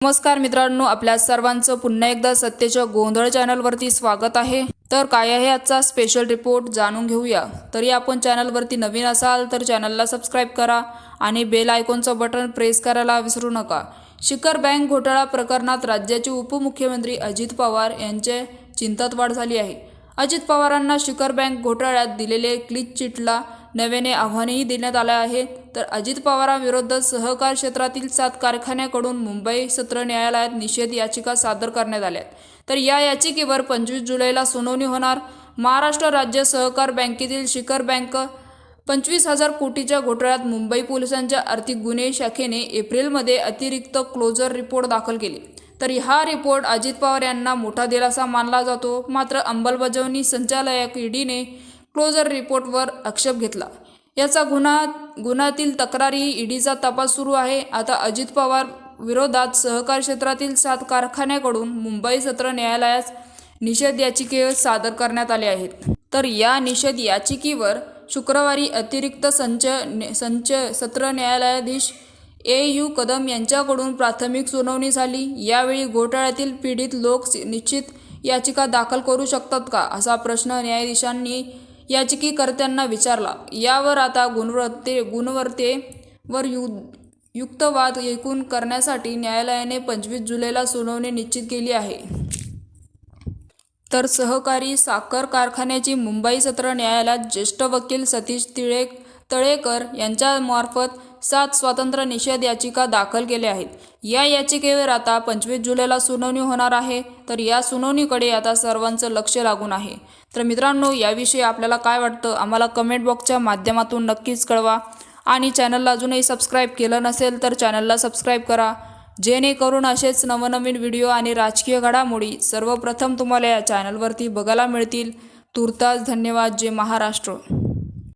नमस्कार मित्रांनो, आपल्या सर्वांचं पुन्हा एकदा सत्तेच्या गोंधळ चॅनलवरती स्वागत आहे। तर काय आहे आजचा स्पेशल रिपोर्ट जाणून घेऊया। तरी आपण चॅनलवरती नवीन असाल तर चॅनलला सबस्क्राइब करा आणि बेल आयकॉनचं बटन प्रेस करायला विसरू नका। शिखर बँक घोटाळा प्रकरणात राज्याचे उपमुख्यमंत्री अजित पवार यांचे चिंतेत वाढ झाली आहे। अजित पवारांना शिखर बँक घोटाळ्यात दिलेले क्लीन चिटला नव्याने आव्हानही देण्यात आले आहे। तर अजित पवारांविरोधात सहकार क्षेत्रातील 7 कारखान्यांकडून मुंबई सत्र न्यायालयात निषेध याचिका सादर करण्यात आल्या। तर या याचिकेवर 25 जुलैला सुनावणी होणार। महाराष्ट्र राज्य सहकार बँकेतील शिखर बँक 25,000 कोटीच्या घोटाळ्यात मुंबई पोलिसांच्या आर्थिक गुन्हे शाखेने एप्रिलमध्ये अतिरिक्त क्लोजर रिपोर्ट दाखल केले। तर हा रिपोर्ट अजित पवार यांना मोठा दिलासा मानला जातो। मात्र अंमलबजावणी संचालक ईडीने क्लोजर रिपोर्टवर आक्षेप घेतला। याचा गुन्ह्यातील तक्रारी ईडीचा तपास सुरू आहे। आता अजित पवार विरोधात सहकार क्षेत्रातील 7 कारखान्यांकडून मुंबई सत्र न्यायालयात निषेध याचिके सादर करण्यात आले आहेत। तर या निषेध याचिकेवर शुक्रवारी अतिरिक्त सत्र न्यायालयाधीश AU कदम यांच्याकडून प्राथमिक सुनावणी झाली। यावेळी घोटाळ्यातील पीडित लोक निश्चित याचिका दाखल करू शकतात का, असा प्रश्न न्यायाधीशांनी याचिकाकर्त्यांना विचारला। यावर आता गुणवत्तेवर युक्तिवाद ऐकून करण्यासाठी न्यायालयाने 25 जुलैला सुनावणी निश्चित केली आहे। तर सहकारी साखर कारखान्याची मुंबई सत्र न्यायालयात ज्येष्ठ वकील सतीश तळेकर यांच्यामार्फत 7 स्वतंत्र निषेध याचिका दाखल केल्या आहेत। या याचिकेवर आता 25 जुलैला सुनावणी होणार आहे। तर या सुनावणीकडे आता सर्वांचं लक्ष लागून आहे। तर मित्रांनो, याविषयी आपल्याला काय वाटतं आम्हाला कमेंट बॉक्सच्या माध्यमातून नक्कीच कळवा आणि चॅनलला अजूनही सबस्क्राइब केलं नसेल तर चॅनलला सबस्क्राइब करा, जेणेकरून असेच नवनवीन व्हिडिओ आणि राजकीय घडामोडी सर्वप्रथम तुम्हाला या चॅनलवरती बघायला मिळतील। तूर्तास धन्यवाद। जय महाराष्ट्र।